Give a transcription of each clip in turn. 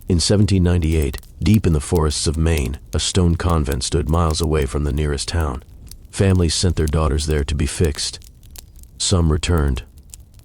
In 1798, deep in the forests of Maine, a stone convent stood miles away from the nearest town. Families sent their daughters there to be fixed. Some returned,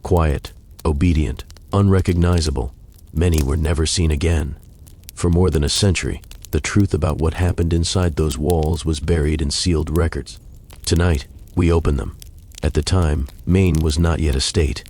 quiet, obedient, unrecognizable. Many were never seen again. For more than a century, the truth about what happened inside those walls was buried in sealed records. Tonight, we open them. At the time, Maine was not yet a state.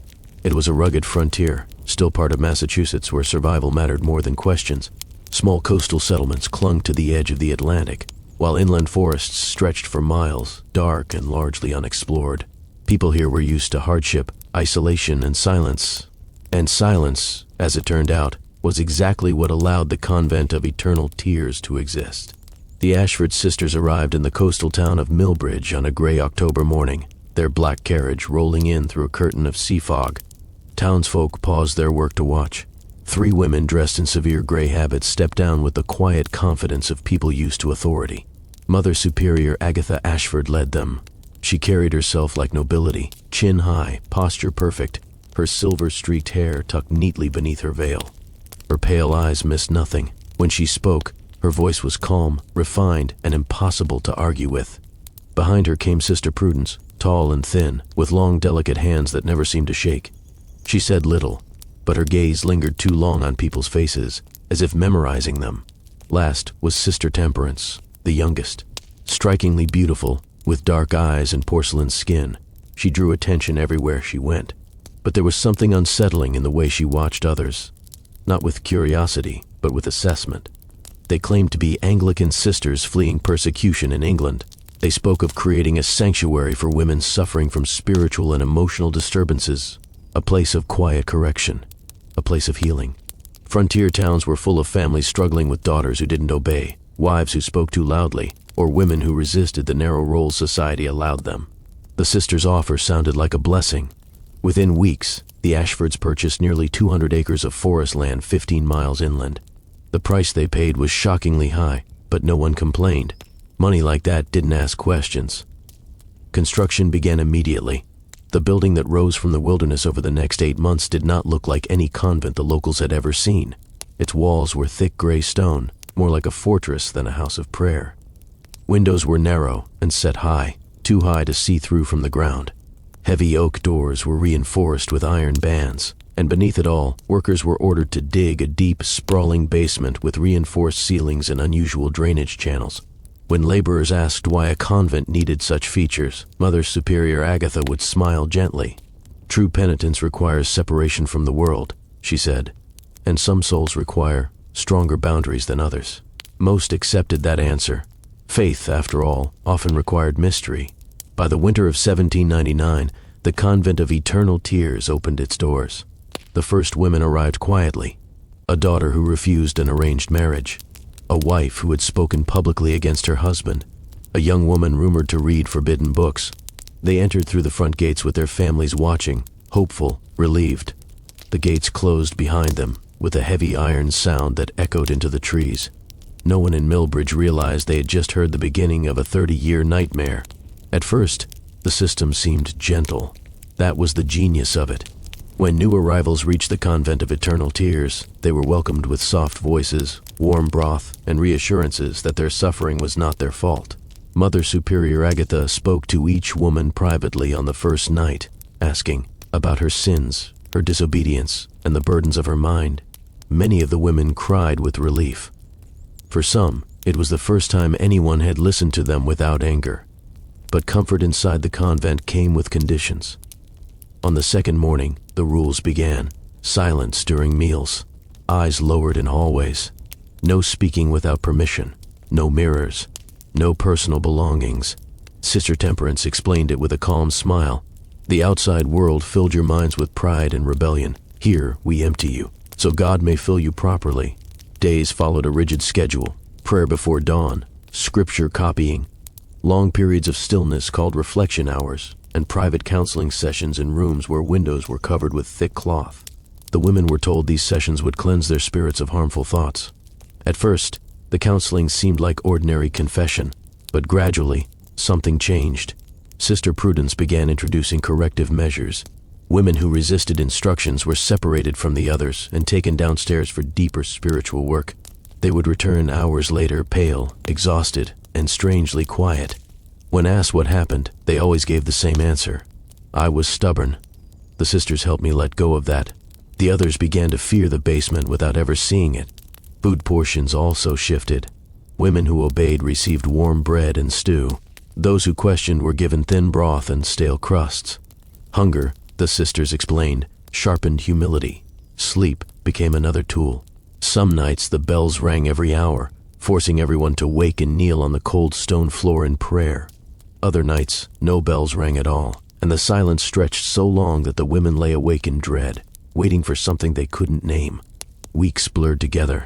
It was a rugged frontier, still part of Massachusetts where survival mattered more than questions. Small coastal settlements clung to the edge of the Atlantic, while inland forests stretched for miles, dark and largely unexplored. People here were used to hardship, isolation, and silence. And silence, as it turned out, was exactly what allowed the Convent of Eternal Tears to exist. The Ashford sisters arrived in the coastal town of Millbridge on a gray October morning, their black carriage rolling in through a curtain of sea fog. Townsfolk paused their work to watch. 3 women dressed in severe gray habits stepped down with the quiet confidence of people used to authority. Mother Superior Agatha Ashford led them. She carried herself like nobility, chin high, posture perfect, her silver-streaked hair tucked neatly beneath her veil. Her pale eyes missed nothing. When she spoke, her voice was calm, refined, and impossible to argue with. Behind her came Sister Prudence, tall and thin, with long, delicate hands that never seemed to shake. She said little, but her gaze lingered too long on people's faces, as if memorizing them. Last was Sister Temperance, the youngest. Strikingly beautiful, with dark eyes and porcelain skin, she drew attention everywhere she went. But there was something unsettling in the way she watched others. Not with curiosity, but with assessment. They claimed to be Anglican sisters fleeing persecution in England. They spoke of creating a sanctuary for women suffering from spiritual and emotional disturbances. A place of quiet correction, a place of healing. Frontier towns were full of families struggling with daughters who didn't obey, wives who spoke too loudly, or women who resisted the narrow roles society allowed them. The sisters' offer sounded like a blessing. Within weeks, the Ashfords purchased nearly 200 acres of forest land 15 miles inland. The price they paid was shockingly high, but no one complained. Money like that didn't ask questions. Construction began immediately. The building that rose from the wilderness over the next 8 months did not look like any convent the locals had ever seen. Its walls were thick gray stone, more like a fortress than a house of prayer. Windows were narrow and set high, too high to see through from the ground. Heavy oak doors were reinforced with iron bands, and beneath it all, workers were ordered to dig a deep, sprawling basement with reinforced ceilings and unusual drainage channels. When laborers asked why a convent needed such features, Mother Superior Agatha would smile gently. True penitence requires separation from the world, she said, and some souls require stronger boundaries than others. Most accepted that answer. Faith, after all, often required mystery. By the winter of 1799, the Convent of Eternal Tears opened its doors. The first women arrived quietly. A daughter who refused an arranged marriage. A wife who had spoken publicly against her husband. A young woman rumored to read forbidden books. They entered through the front gates with their families watching, hopeful, relieved. The gates closed behind them, with a heavy iron sound that echoed into the trees. No one in Millbridge realized they had just heard the beginning of a 30-year nightmare. At first, the system seemed gentle. That was the genius of it. When new arrivals reached the Convent of Eternal Tears, they were welcomed with soft voices, warm broth, and reassurances that their suffering was not their fault. Mother Superior Agatha spoke to each woman privately on the first night, asking about her sins, her disobedience, and the burdens of her mind. Many of the women cried with relief. For some, it was the first time anyone had listened to them without anger. But comfort inside the convent came with conditions. On the second morning, the rules began. Silence during meals, eyes lowered in hallways, no speaking without permission, no mirrors, no personal belongings. Sister Temperance explained it with a calm smile. The outside world filled your minds with pride and rebellion. Here, we empty you, so God may fill you properly. Days followed a rigid schedule, prayer before dawn, scripture copying, long periods of stillness called reflection hours, and private counseling sessions in rooms where windows were covered with thick cloth. The women were told these sessions would cleanse their spirits of harmful thoughts. At first, the counseling seemed like ordinary confession, but gradually, something changed. Sister Prudence began introducing corrective measures. Women who resisted instructions were separated from the others and taken downstairs for deeper spiritual work. They would return hours later, pale, exhausted, and strangely quiet. When asked what happened, they always gave the same answer: "I was stubborn." The sisters helped me let go of that. The others began to fear the basement without ever seeing it. Food portions also shifted. Women who obeyed received warm bread and stew. Those who questioned were given thin broth and stale crusts. Hunger, the sisters explained, sharpened humility. Sleep became another tool. Some nights the bells rang every hour, forcing everyone to wake and kneel on the cold stone floor in prayer. Other nights, no bells rang at all, and the silence stretched so long that the women lay awake in dread, waiting for something they couldn't name. Weeks blurred together.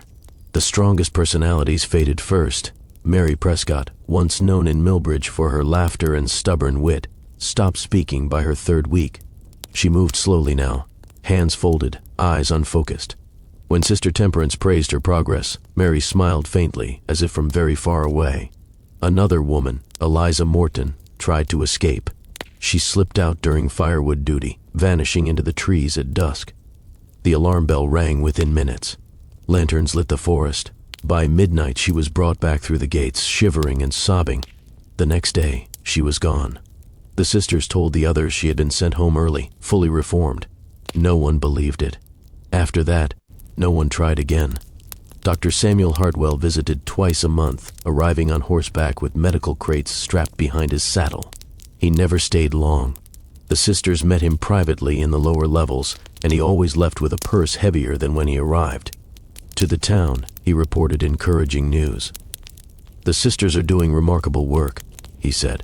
The strongest personalities faded first. Mary Prescott, once known in Millbridge for her laughter and stubborn wit, stopped speaking by her third week. She moved slowly now, hands folded, eyes unfocused. When Sister Temperance praised her progress, Mary smiled faintly, as if from very far away. Another woman, Eliza Morton, tried to escape. She slipped out during firewood duty, vanishing into the trees at dusk. The alarm bell rang within minutes. Lanterns lit the forest. By midnight, she was brought back through the gates, shivering and sobbing. The next day, she was gone. The sisters told the others she had been sent home early, fully reformed. No one believed it. After that, no one tried again. Dr. Samuel Hartwell visited twice a month, arriving on horseback with medical crates strapped behind his saddle. He never stayed long. The sisters met him privately in the lower levels, and he always left with a purse heavier than when he arrived. To the town, he reported encouraging news. "The sisters are doing remarkable work," he said.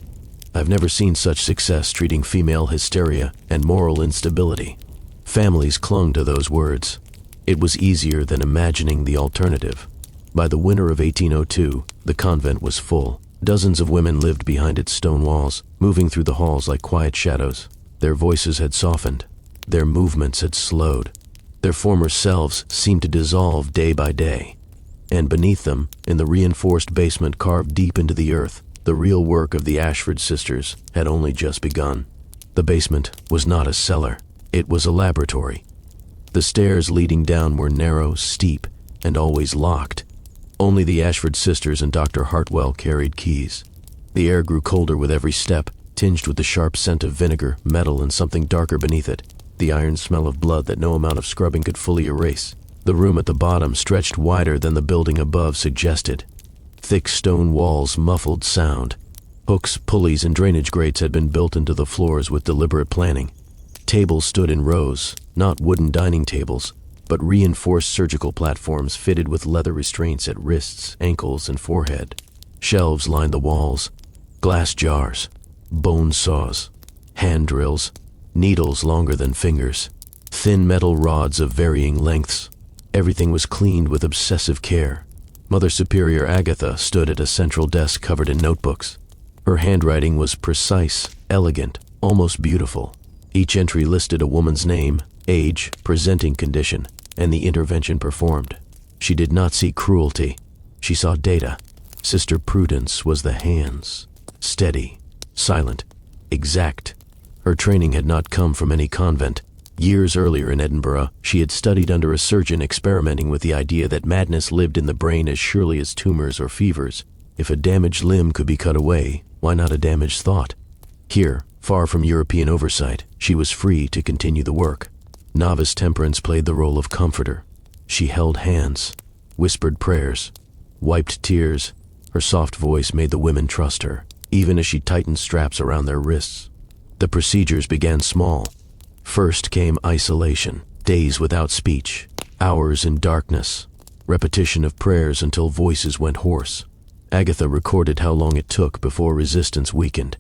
"I've never seen such success treating female hysteria and moral instability." Families clung to those words. It was easier than imagining the alternative. By the winter of 1802, the convent was full. Dozens of women lived behind its stone walls, moving through the halls like quiet shadows. Their voices had softened. Their movements had slowed. Their former selves seemed to dissolve day by day. And beneath them, in the reinforced basement carved deep into the earth, the real work of the Ashford sisters had only just begun. The basement was not a cellar. It was a laboratory. The stairs leading down were narrow, steep, and always locked. Only the Ashford sisters and Dr. Hartwell carried keys. The air grew colder with every step, tinged with the sharp scent of vinegar, metal, and something darker beneath it, the iron smell of blood that no amount of scrubbing could fully erase. The room at the bottom stretched wider than the building above suggested. Thick stone walls muffled sound. Hooks, pulleys, and drainage grates had been built into the floors with deliberate planning. Tables stood in rows, not wooden dining tables, but reinforced surgical platforms fitted with leather restraints at wrists, ankles, and forehead. Shelves lined the walls. Glass jars, bone saws, hand drills, needles longer than fingers, thin metal rods of varying lengths. Everything was cleaned with obsessive care. Mother Superior Agatha stood at a central desk covered in notebooks. Her handwriting was precise, elegant, almost beautiful. Each entry listed a woman's name, age, presenting condition, and the intervention performed. She did not see cruelty. She saw data. Sister Prudence was the hands. Steady, silent, exact. Her training had not come from any convent. Years earlier in Edinburgh, she had studied under a surgeon experimenting with the idea that madness lived in the brain as surely as tumors or fevers. If a damaged limb could be cut away, why not a damaged thought? Here, far from European oversight, she was free to continue the work. Novice Temperance played the role of comforter. She held hands, whispered prayers, wiped tears. Her soft voice made the women trust her, even as she tightened straps around their wrists. The procedures began small. First came isolation, days without speech, hours in darkness, repetition of prayers until voices went hoarse. Agatha recorded how long it took before resistance weakened.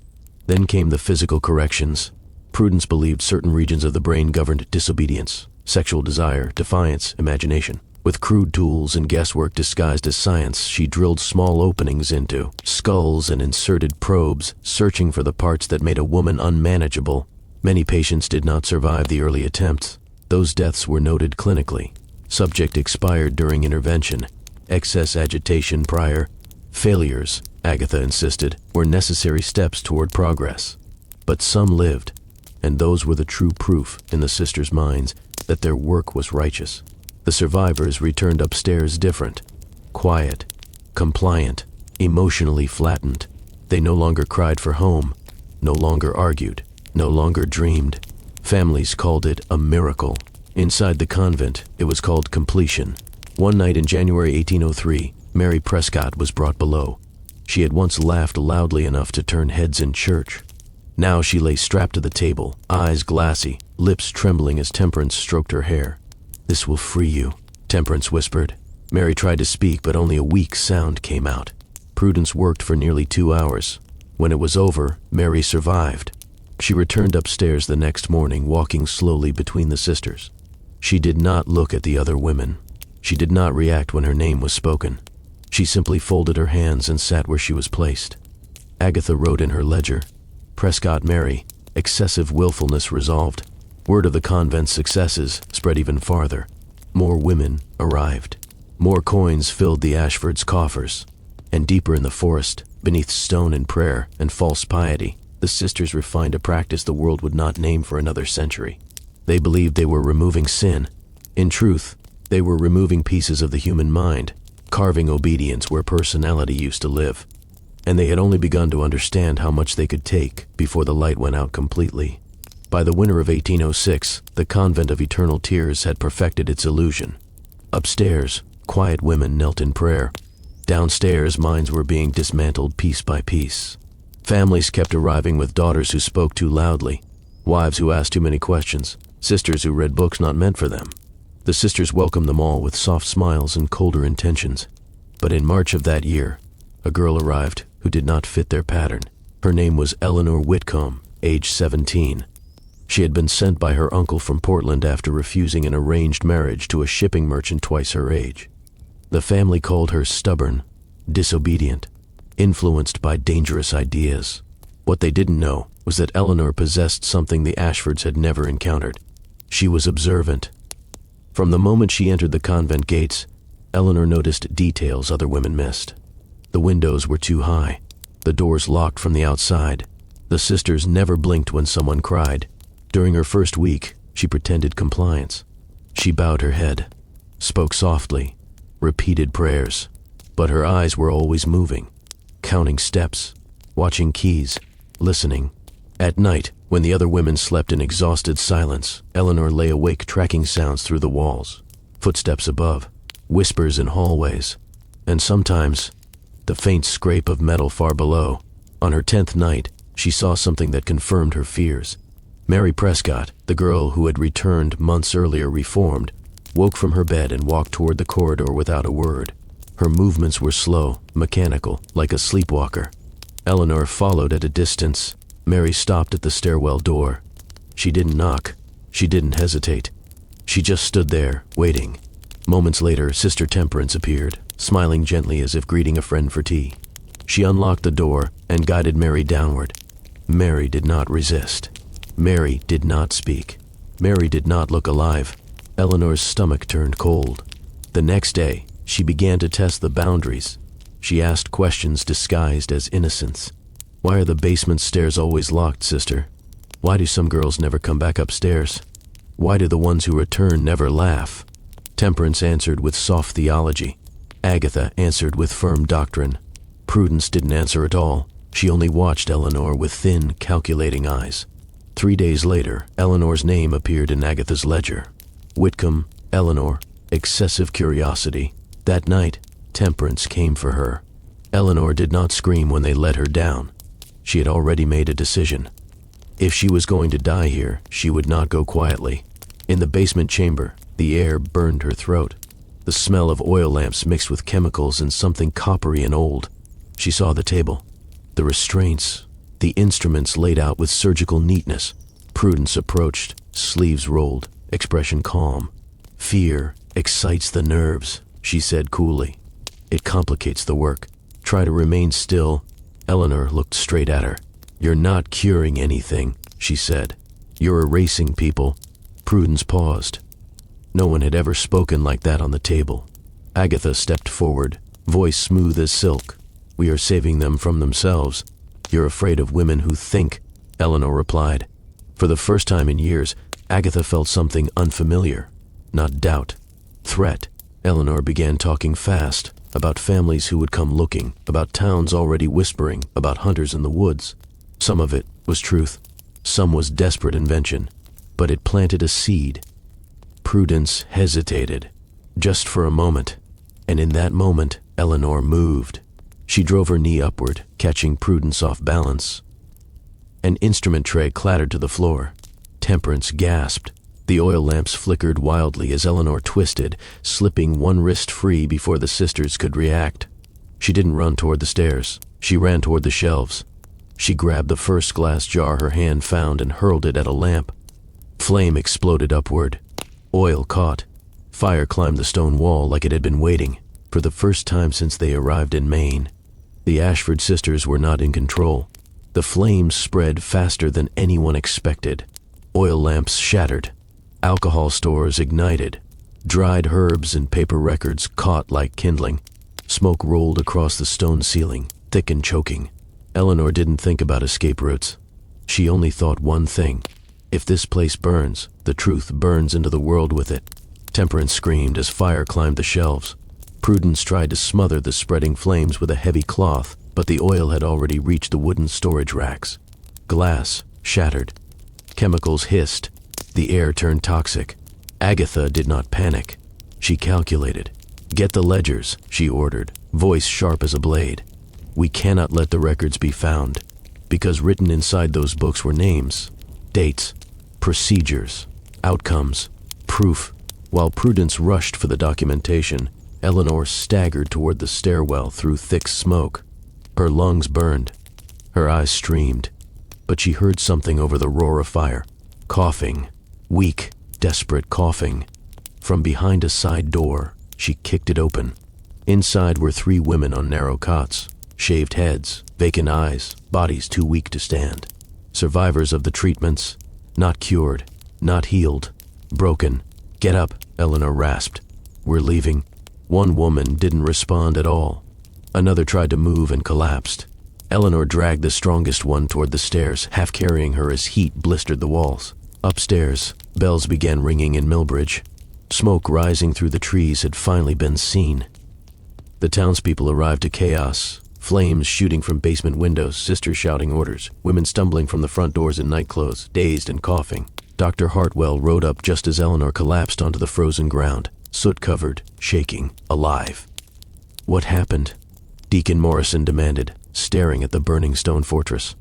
Then came the physical corrections. Prudence believed certain regions of the brain governed disobedience, sexual desire, defiance, imagination. With crude tools and guesswork disguised as science, she drilled small openings into skulls and inserted probes, searching for the parts that made a woman unmanageable. Many patients did not survive the early attempts. Those deaths were noted clinically. Subject expired during intervention. Excess agitation prior. Failures, Agatha insisted, were necessary steps toward progress. But some lived. and those were the true proof in the sisters' minds that their work was righteous. The survivors returned upstairs different, quiet, compliant, emotionally flattened. They no longer cried for home, no longer argued, no longer dreamed. Families called it a miracle. Inside the convent, it was called completion. One night in January 1803, Mary Prescott was brought below. She had once laughed loudly enough to turn heads in church. Now she lay strapped to the table, eyes glassy, lips trembling as Temperance stroked her hair. "This will free you," Temperance whispered. Mary tried to speak, but only a weak sound came out. Prudence worked for nearly 2 hours. When it was over, Mary survived. She returned upstairs the next morning, walking slowly between the sisters. She did not look at the other women. She did not react when her name was spoken. She simply folded her hands and sat where she was placed. Agatha wrote in her ledger, "Prescott Mary, excessive willfulness resolved." Word of the convent's successes spread even farther. More women arrived. More coins filled the Ashfords' coffers. And deeper in the forest, beneath stone and prayer and false piety, the sisters refined a practice the world would not name for another century. They believed they were removing sin. In truth, they were removing pieces of the human mind, carving obedience where personality used to live. And they had only begun to understand how much they could take before the light went out completely. By the winter of 1806, the Convent of Eternal Tears had perfected its illusion. Upstairs, quiet women knelt in prayer. Downstairs, minds were being dismantled piece by piece. Families kept arriving with daughters who spoke too loudly, wives who asked too many questions, sisters who read books not meant for them. The sisters welcomed them all with soft smiles and colder intentions. But in March of that year, a girl arrived who did not fit their pattern. Her name was Eleanor Whitcomb, age 17. She had been sent by her uncle from Portland after refusing an arranged marriage to a shipping merchant twice her age. The family called her stubborn, disobedient, influenced by dangerous ideas. What they didn't know was that Eleanor possessed something the Ashfords had never encountered. She was observant. From the moment she entered the convent gates, Eleanor noticed details other women missed. The windows were too high, the doors locked from the outside. The sisters never blinked when someone cried. During her first week, she pretended compliance. She bowed her head, spoke softly, repeated prayers, but her eyes were always moving, counting steps, watching keys, listening. At night, when the other women slept in exhausted silence, Eleanor lay awake tracking sounds through the walls, footsteps above, whispers in hallways, and sometimes the faint scrape of metal far below. On her 10th night, she saw something that confirmed her fears. Mary Prescott, the girl who had returned months earlier reformed, woke from her bed and walked toward the corridor without a word. Her movements were slow, mechanical, like a sleepwalker. Eleanor followed at a distance. Mary stopped at the stairwell door. She didn't knock. She didn't hesitate. She just stood there, waiting. Moments later, Sister Temperance appeared, smiling gently as if greeting a friend for tea. She unlocked the door and guided Mary downward. Mary did not resist. Mary did not speak. Mary did not look alive. Eleanor's stomach turned cold. The next day, she began to test the boundaries. She asked questions disguised as innocence. "Why are the basement stairs always locked, sister? Why do some girls never come back upstairs? Why do the ones who return never laugh?" Temperance answered with soft theology. Agatha answered with firm doctrine. Prudence didn't answer at all. She only watched Eleanor with thin, calculating eyes. 3 days later, Eleanor's name appeared in Agatha's ledger. Whitcomb, Eleanor, excessive curiosity. That night, Temperance came for her. Eleanor did not scream when they let her down. She had already made a decision. If she was going to die here, she would not go quietly. In the basement chamber, the air burned her throat. The smell of oil lamps mixed with chemicals and something coppery and old. She saw the table, the restraints, the instruments laid out with surgical neatness. Prudence approached, sleeves rolled, expression calm. "Fear excites the nerves," she said coolly. "It complicates the work. Try to remain still." Eleanor looked straight at her. "You're not curing anything," she said. "You're erasing people." Prudence paused. No one had ever spoken like that on the table. Agatha stepped forward, voice smooth as silk. "We are saving them from themselves." "You're afraid of women who think," Eleanor replied. For the first time in years, Agatha felt something unfamiliar. Not doubt. Threat. Eleanor began talking fast, about families who would come looking, about towns already whispering, about hunters in the woods. Some of it was truth. Some was desperate invention. But it planted a seed. Prudence hesitated. Just for a moment. And in that moment, Eleanor moved. She drove her knee upward, catching Prudence off balance. An instrument tray clattered to the floor. Temperance gasped. The oil lamps flickered wildly as Eleanor twisted, slipping one wrist free before the sisters could react. She didn't run toward the stairs. She ran toward the shelves. She grabbed the first glass jar her hand found and hurled it at a lamp. Flame exploded upward. Oil caught. Fire climbed the stone wall like it had been waiting. For the first time since they arrived in Maine, the Ashford sisters were not in control. The flames spread faster than anyone expected. Oil lamps shattered. Alcohol stores ignited. Dried herbs and paper records caught like kindling. Smoke rolled across the stone ceiling, thick and choking. Eleanor didn't think about escape routes. She only thought one thing. If this place burns, the truth burns into the world with it. Temperance screamed as fire climbed the shelves. Prudence tried to smother the spreading flames with a heavy cloth, but the oil had already reached the wooden storage racks. Glass shattered. Chemicals hissed. The air turned toxic. Agatha did not panic. She calculated. "Get the ledgers," she ordered, voice sharp as a blade. "We cannot let the records be found, because written inside those books were names, dates, procedures, outcomes, proof." While Prudence rushed for the documentation, Eleanor staggered toward the stairwell through thick smoke. Her lungs burned. Her eyes streamed. But she heard something over the roar of fire. Coughing. Weak, desperate coughing. From behind a side door, she kicked it open. Inside were 3 women on narrow cots. Shaved heads, vacant eyes, bodies too weak to stand. Survivors of the treatments. Not cured. Not healed. Broken. "Get up," Eleanor rasped. "We're leaving." One woman didn't respond at all. Another tried to move and collapsed. Eleanor dragged the strongest one toward the stairs, half carrying her as heat blistered the walls. Upstairs, bells began ringing in Millbridge. Smoke rising through the trees had finally been seen. The townspeople arrived to chaos. Flames shooting from basement windows, sisters shouting orders, women stumbling from the front doors in nightclothes, dazed and coughing. Dr. Hartwell rode up just as Eleanor collapsed onto the frozen ground, soot-covered, shaking, alive. "What happened?" Deacon Morrison demanded, staring at the burning stone fortress.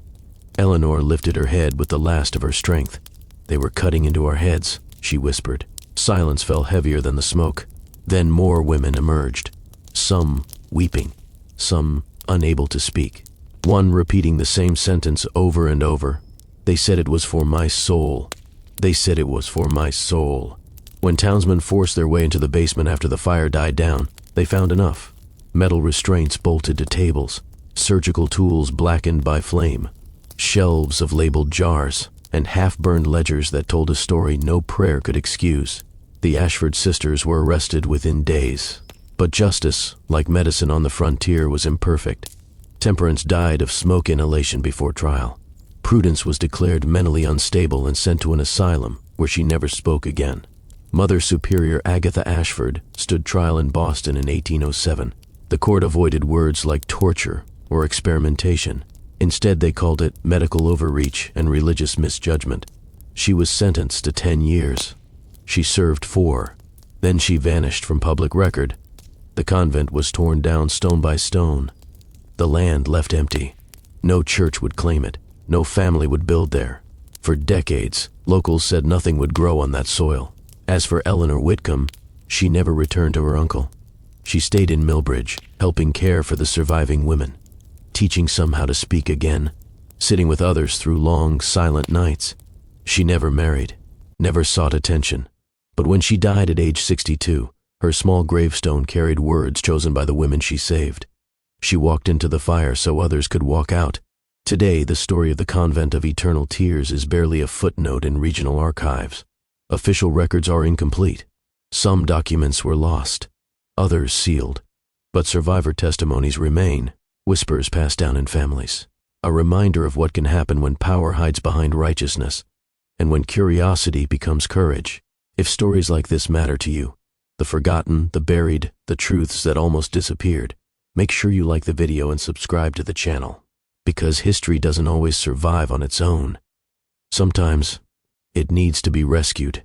Eleanor lifted her head with the last of her strength. "They were cutting into our heads," she whispered. Silence fell heavier than the smoke. Then more women emerged, some weeping, some unable to speak. One repeating the same sentence over and over. "They said it was for my soul. They said it was for my soul." When townsmen forced their way into the basement after the fire died down, they found enough. Metal restraints bolted to tables, surgical tools blackened by flame, shelves of labeled jars, and half-burned ledgers that told a story no prayer could excuse. The Ashford sisters were arrested within days. But justice, like medicine on the frontier, was imperfect. Temperance died of smoke inhalation before trial. Prudence was declared mentally unstable and sent to an asylum, where she never spoke again. Mother Superior Agatha Ashford stood trial in Boston in 1807. The court avoided words like torture or experimentation. Instead, they called it medical overreach and religious misjudgment. She was sentenced to 10 years. She served 4. Then she vanished from public record. The convent was torn down stone by stone. The land left empty. No church would claim it. No family would build there. For decades, locals said nothing would grow on that soil. As for Eleanor Whitcomb, she never returned to her uncle. She stayed in Millbridge, helping care for the surviving women, teaching some how to speak again, sitting with others through long, silent nights. She never married, never sought attention. But when she died at age 62, her small gravestone carried words chosen by the women she saved. She walked into the fire so others could walk out. Today, the story of the Convent of Eternal Tears is barely a footnote in regional archives. Official records are incomplete. Some documents were lost, others sealed. But survivor testimonies remain, whispers passed down in families. A reminder of what can happen when power hides behind righteousness, and when curiosity becomes courage. If stories like this matter to you, the forgotten, the buried, the truths that almost disappeared, make sure you like the video and subscribe to the channel. Because history doesn't always survive on its own. Sometimes, it needs to be rescued.